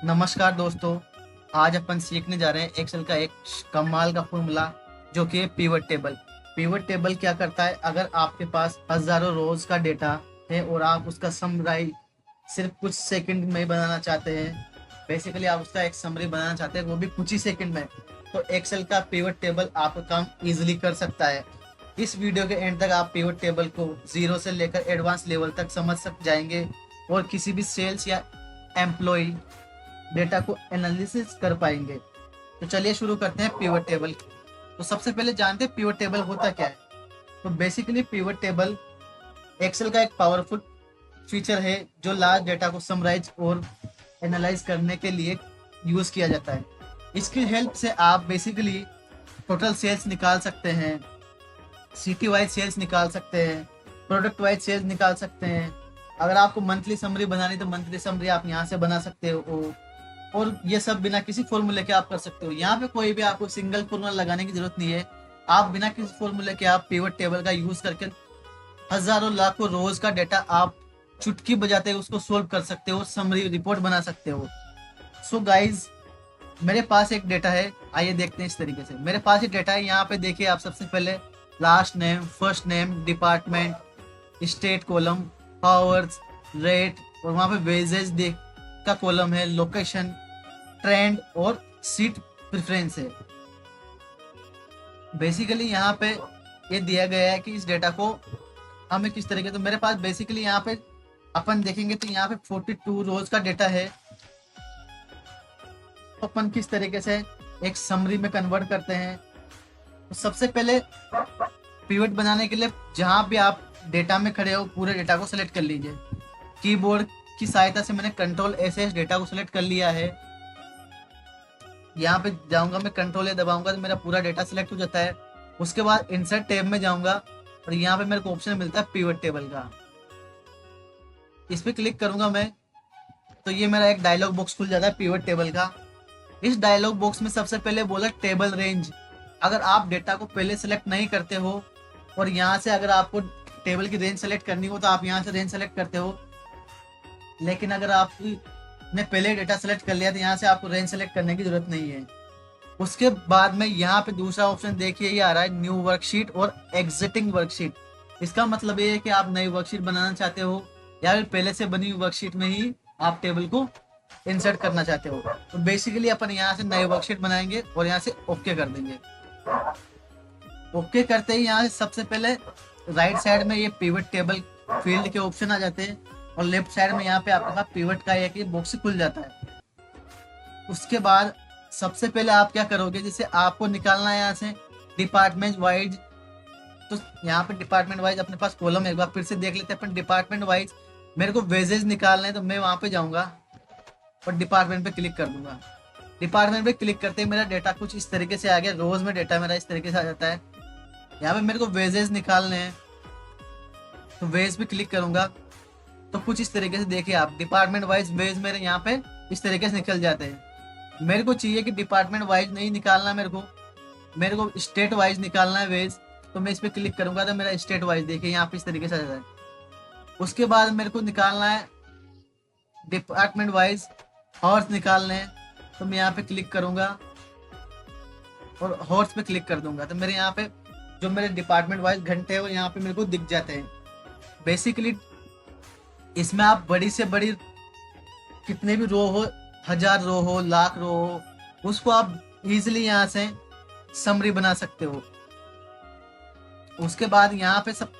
नमस्कार दोस्तों। आज अपन सीखने जा रहे हैं एक्सेल का एक कमाल का फॉर्मूला जो कि है पिवट टेबल। पिवट टेबल क्या करता है, अगर आपके पास हजारों रोज का डेटा है और आप उसका समराइज सिर्फ कुछ सेकंड में बनाना चाहते हैं, बेसिकली आप उसका एक समरी बनाना चाहते हैं वो भी कुछ ही सेकंड में, तो एक्सेल का पिवट टेबल आपका काम इजीली कर सकता है। इस वीडियो के एंड तक आप पिवट टेबल को जीरो से लेकर एडवांस लेवल तक समझ सक जाएंगे और किसी भी सेल्स या एम्प्लॉय डेटा को एनालिसिस कर पाएंगे। तो चलिए शुरू करते हैं पिवट टेबल। तो सबसे पहले जानते हैं पिवट टेबल होता क्या है। तो बेसिकली पिवट टेबल एक्सेल का एक पावरफुल फीचर है जो लार्ज डेटा को समराइज और एनालाइज करने के लिए यूज किया जाता है। इसकी हेल्प से आप बेसिकली टोटल सेल्स निकाल सकते हैं, सिटी वाइज सेल्स निकाल सकते हैं, प्रोडक्ट वाइज सेल्स निकाल सकते हैं। अगर आपको मंथली समरी बनानी तो मंथली समरी आप यहाँ से बना सकते हो, और ये सब बिना किसी फॉर्मूले के आप कर सकते हो। यहाँ पे कोई भी आपको सिंगल फॉर्मूला लगाने की जरूरत नहीं है। आप बिना किसी फॉर्मूले के आप पिवट टेबल का यूज करके हजारों लाखों रोज का डेटा आप चुटकी बजाते उसको सोल्व कर सकते हो, समरी रिपोर्ट बना सकते हो। सो गाइज, मेरे पास एक डेटा है, आइए देखते हैं इस तरीके से। मेरे पास एक डेटा है, यहाँ पे देखिए आप। सबसे पहले last name, first name, department, state column, hours, rate, और वहाँ पे वेजेस देख का कॉलम है, लोकेशन, ट्रेंड और सीट प्रेफरेंस है। बेसिकली यहाँ पे ये दिया गया है कि इस डेटा को हमें किस तरीके, तो मेरे पास बेसिकली यहाँ पे अपन देखेंगे तो यहाँ पे 42 रोज का डेटा है। तो अपन किस तरीके से एक समरी में कन्वर्ट करते हैं। तो सबसे पहले पिवट बनाने के लिए जहां भी आप डेटा में खड़े हो पूरे डेटा को सिलेक्ट कर लीजिए। कीबोर्ड की सहायता से मैंने कंट्रोल एस डेटा को सिलेक्ट कर लिया है। यहाँ पे जाऊंगा, मैं कंट्रोल ए दबाऊंगा तो मेरा पूरा डेटा सिलेक्ट हो जाता है। उसके बाद इंसर्ट टैब में जाऊंगा और यहाँ पे मेरे को ऑप्शन मिलता है पिवट टेबल का। इस पे क्लिक करूंगा मैं तो ये मेरा एक डायलॉग बॉक्स खुल जाता है पिवट टेबल का। इस डायलॉग बॉक्स में सबसे पहले बोला टेबल रेंज। अगर आप डेटा को पहले सेलेक्ट नहीं करते हो और यहाँ से अगर आपको टेबल की रेंज सेलेक्ट करनी हो तो आप यहाँ से रेंज सेलेक्ट करते हो, लेकिन अगर आपने पहले डेटा सेलेक्ट कर लिया तो यहाँ से आपको रेंज सेलेक्ट करने की जरूरत नहीं है। उसके बाद में यहाँ पे दूसरा ऑप्शन देखिए, ये आ रहा है न्यू वर्कशीट और एग्जिटिंग वर्कशीट। इसका मतलब ये है कि आप नई वर्कशीट बनाना चाहते हो या फिर पहले से बनी हुई वर्कशीट में ही आप टेबल को इंसर्ट करना चाहते हो। तो बेसिकली अपन यहाँ से नई वर्कशीट बनाएंगे और यहाँ से ओके कर देंगे। ओके करते ही यहाँ से सबसे पहले राइट साइड में ये पिवट टेबल फील्ड के ऑप्शन आ जाते हैं और लेफ्ट साइड में यहाँ पे आपके पास पिवट का एक बॉक्स खुल जाता है। उसके बाद सबसे पहले आप क्या करोगे, जैसे आपको निकालना है यहाँ से डिपार्टमेंट वाइज। तो यहाँ पे डिपार्टमेंट वाइज अपने पास कॉलम, एक बार फिर से देख लेते हैं अपन। डिपार्टमेंट वाइज मेरे को वेजेस निकालने हैं तो मैं वहां पे जाऊंगा और डिपार्टमेंट पे क्लिक कर दूंगा। डिपार्टमेंट पे क्लिक करते ही मेरा डेटा कुछ इस तरीके से आ गया। रोज में डेटा मेरा इस तरीके से आ जाता है। यहाँ पे मेरे को वेजेस निकालने हैं तो वेज पे क्लिक करूंगा तो कुछ इस तरीके से देखिए आप, डिपार्टमेंट वाइज वेज मेरे यहाँ पे इस तरीके से निकल जाते हैं। मेरे को चाहिए कि डिपार्टमेंट वाइज नहीं निकालना, मेरे को स्टेट वाइज निकालना है वेज। तो मैं इस पे क्लिक करूंगा तो मेरा स्टेट वाइज देखिए यहाँ पे इस तरीके से आ जाता है। उसके बाद मेरे को निकालना है डिपार्टमेंट वाइज हॉर्स निकालने हैं तो मैं यहाँ पे क्लिक करूंगा और हॉर्स पे क्लिक कर दूंगा तो मेरे यहाँ पे जो मेरे डिपार्टमेंट वाइज घंटे हैं वो यहाँ पे मेरे को दिख जाते हैं। बेसिकली इसमें आप बड़ी से बड़ी कितने भी रो हो, 1000 रो हो, लाख रो हो, उसको आप इजीली यहाँ से समरी बना सकते हो। उसके बाद यहाँ पे सब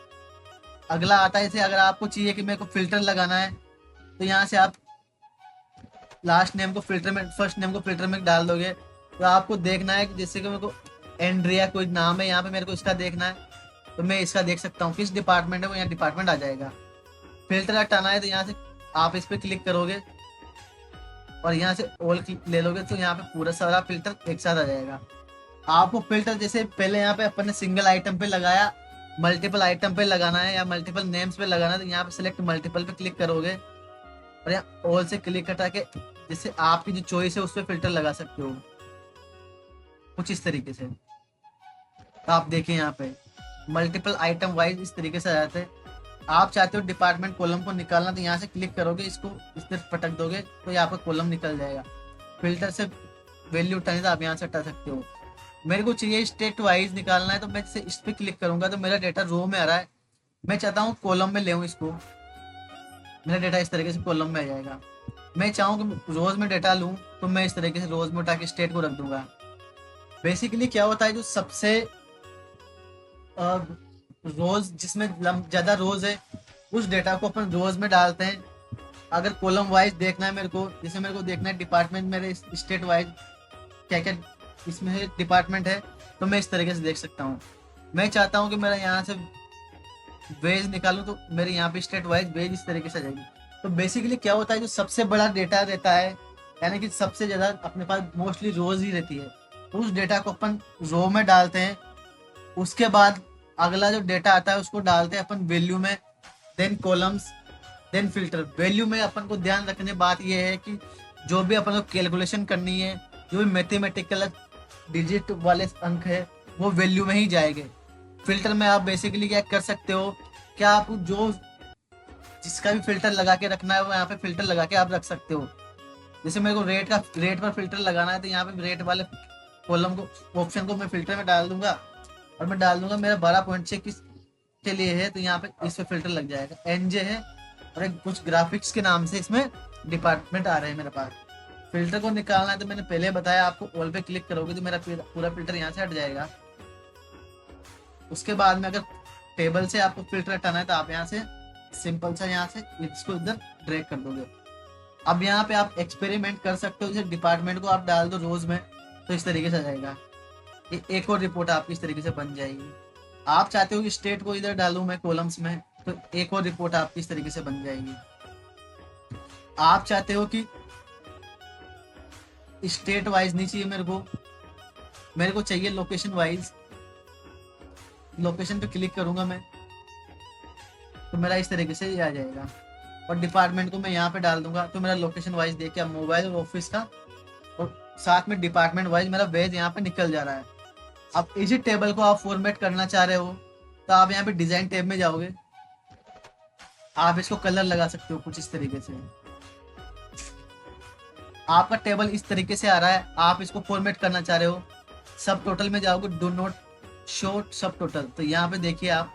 अगला आता है, जैसे अगर आपको चाहिए कि मेरे को फिल्टर लगाना है तो यहाँ से आप लास्ट नेम को फिल्टर में, फर्स्ट नेम को फिल्टर में डाल दोगे तो आपको देखना है कि जैसे कि मेरे को एंड्रिया कोई नाम है, यहाँ पे मेरे को इसका देखना है तो मैं इसका देख सकता हूँ किस डिपार्टमेंट है वो यहाँ डिपार्टमेंट आ जाएगा। फिल्टर हटाना है तो यहाँ से आप इस पर क्लिक करोगे और यहाँ से ऑल ले लोगे तो यहाँ पे पूरा सारा फिल्टर एक साथ आ जाएगा। आपको फिल्टर जैसे पहले यहाँ पे अपन ने सिंगल आइटम पे लगाया, मल्टीपल आइटम पे लगाना है या मल्टीपल नेम्स पे लगाना है तो यहाँ पे सिलेक्ट मल्टीपल पे क्लिक करोगे और यहाँ ऑल से क्लिक हटा के जैसे आपकी जो चॉइस है उस पर फिल्टर लगा सकते हो कुछ इस तरीके से। तो आप देखें यहाँ पे मल्टीपल आइटम वाइज इस तरीके से आ जाते हैं। आप चाहते हो डिपार्टमेंट कॉलम को निकालना, तो यहाँ से क्लिक करोगे, इसको इस तरफ पटक दोगे तो यहाँ पर कॉलम निकल जाएगा। फिल्टर से वैल्यू उठानी तो आप यहाँ से हटा सकते हो। मेरे को चाहिए स्टेट वाइज निकालना है, तो मैं इस पर क्लिक करूंगा तो मेरा डेटा रो में आ रहा है। मैं चाहता हूँ कॉलम में ले इसको, मेरा डेटा इस तरीके से कॉलम में आ जाएगा। मैं चाहूँ कि रोज में डेटा लूँ, तो मैं इस तरीके से रोज में उठा के स्टेट को रख दूंगा। बेसिकली क्या होता है, जो सबसे रोज जिसमें ज्यादा रोज है, उस डेटा को अपन रोज में डालते हैं। अगर कॉलम वाइज देखना है मेरे को, जैसे मेरे को देखना है डिपार्टमेंट मेरे स्टेट वाइज क्या क्या इसमें है डिपार्टमेंट है, तो मैं इस तरीके से देख सकता हूँ। मैं चाहता हूँ कि मेरा यहाँ से वेज निकालूं, तो मेरे यहाँ पे स्टेट वाइज वेज इस तरीके से आ जाएगी। तो बेसिकली क्या होता है, जो सबसे बड़ा डेटा रहता है, यानी कि सबसे ज्यादा अपने पास मोस्टली रोज ही रहती है, तो उस डेटा को अपन रो में डालते हैं। उसके बाद अगला जो डेटा आता है उसको डालते हैं अपन वैल्यू में, then columns, then filter. Value में अपन को ध्यान रखने बात यह है कि जो भी अपन को कैलकुलेशन करनी है, जो भी मैथमेटिकल डिजिट वाले अंक है, वो वैल्यू में ही जाएंगे। फिल्टर में आप बेसिकली क्या कर सकते हो, क्या आप जो जिसका भी फिल्टर लगा के रखना है वो यहाँ पे फिल्टर लगा के आप रख सकते हो। जैसे मेरे को रेट पर फिल्टर लगाना है, तो यहाँ पे रेट वाले कॉलम को ऑप्शन को मैं फिल्टर में डाल दूंगा, और मैं डाल दूंगा मेरा 12.6 किस के लिए है, तो यहाँ पे इस पे फिल्टर लग जाएगा। एनजे है और एक कुछ ग्राफिक्स के नाम से इसमें डिपार्टमेंट आ रहे हैं मेरे पास। फिल्टर को निकालना है तो मैंने पहले बताया आपको, ऑल पे क्लिक करोगे तो मेरा पूरा फिल्टर यहाँ से हट जाएगा। उसके बाद में अगर टेबल से आपको फिल्टर हटाना है, तो आप यहाँ से सिंपल सा यहाँ से इसको इधर ड्रैग कर दोगे। अब यहाँ पे आप एक्सपेरिमेंट कर सकते हो, जैसे डिपार्टमेंट को आप डाल दो रोज में, तो इस तरीके से आ जाएगा। एक और रिपोर्ट आपकी इस तरीके से बन जाएगी। आप चाहते हो कि स्टेट को इधर डालूं मैं कॉलम्स में, तो एक और रिपोर्ट आपकी इस तरीके से बन जाएगी। आप चाहते हो कि स्टेट वाइज नहीं चाहिए मेरे को चाहिए लोकेशन वाइज। लोकेशन पे क्लिक करूंगा मैं, तो मेरा इस तरीके से ये आ जाएगा। और डिपार्टमेंट को मैं यहाँ पे डाल दूंगा, तो मेरा लोकेशन वाइज देख के मोबाइल और ऑफिस का, और साथ में डिपार्टमेंट वाइज मेरा वेज यहाँ पे निकल जा रहा है। अब इसी टेबल को आप फॉर्मेट करना चाह रहे हो, तो आप यहाँ पे डिजाइन टैब में जाओगे, आप इसको कलर लगा सकते हो कुछ इस तरीके से। आपका टेबल इस तरीके से आ रहा है, आप इसको फॉर्मेट करना चाह रहे हो, सब टोटल में जाओगे, डू नॉट शो सब टोटल, तो यहाँ पे देखिए आप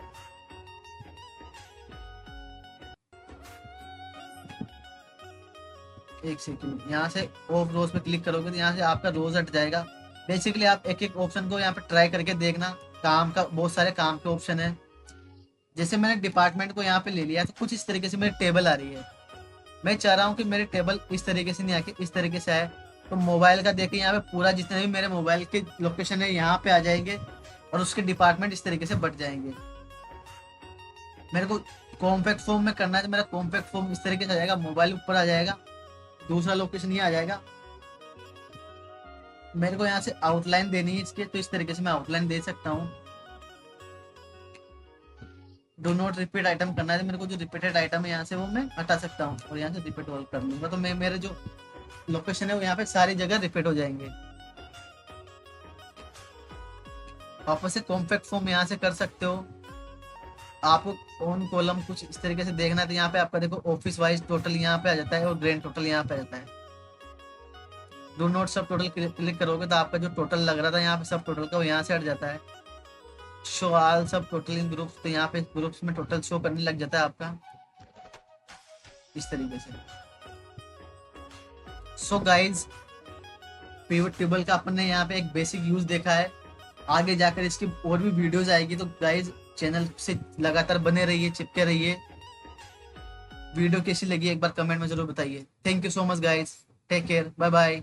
एक सेकंड, यहाँ से ऑफ रोज पे क्लिक करोगे तो यहाँ से आपका रोज हट जाएगा। बेसिकली आप एक एक ऑप्शन को यहाँ पे ट्राई करके देखना। काम का बहुत सारे काम के ऑप्शन है। जैसे मैंने डिपार्टमेंट को यहाँ पे ले लिया, तो कुछ इस तरीके से मेरी टेबल आ रही है। मैं चाह रहा हूँ कि मेरी टेबल इस तरीके से नहीं आके इस तरीके से आए, तो मोबाइल का देखिए यहाँ पे पूरा जितने भी मेरे मोबाइल के लोकेशन है यहाँ पे आ जाएंगे, और उसके डिपार्टमेंट इस तरीके से बढ़ जाएंगे। मेरे को कॉम्पैक्ट फॉर्म में करना है, तो मेरा कॉम्पैक्ट फॉर्म इस तरीके से आ जाएगा, मोबाइल ऊपर आ जाएगा, दूसरा लोकेशन ये आ जाएगा। मेरे को यहाँ से आउटलाइन देनी है इसके, तो इस तरीके से मैं आउटलाइन दे सकता हूँ। डो नॉट रिपीट आइटम करना है, तो मेरे को जो रिपीटेड आइटम है यहाँ से वो मैं हटा सकता हूँ, और यहाँ से रिपीट ऑल कर लूंगा, तो मैं मेरे जो लोकेशन है वो यहाँ पे सारी जगह रिपीट हो जाएंगे। वापस से कॉम्पैक्ट फॉर्म यहाँ से कर सकते हो। आपको ऑन कॉलम कुछ इस तरीके से देखना है, तो यहाँ पे आपका देखो ऑफिस वाइज टोटल यहाँ पे आ जाता है, और ग्रैंड टोटल यहाँ पे आ जाता है। डू नॉट सब टोटल क्लिक करोगे तो आपका जो टोटल लग रहा था यहाँ पे सब टोटल का, वो यहाँ से हट जाता है। शो ऑल सब टोटल इन ग्रुप्स, तो यहाँ पे ग्रुप्स में टोटल शो करने लग जाता है आपका इस तरीके से। सो गाइज, पिवट टेबल का अपन ने यहाँ पे एक बेसिक यूज देखा है। आगे जाकर इसकी और भी वीडियोस आएगी, तो गाइज चैनल से लगातार बने रहिए, चिपके रहिए। वीडियो कैसी लगी एक बार कमेंट में जरूर बताइए। Thank you so much guys, take care, bye bye.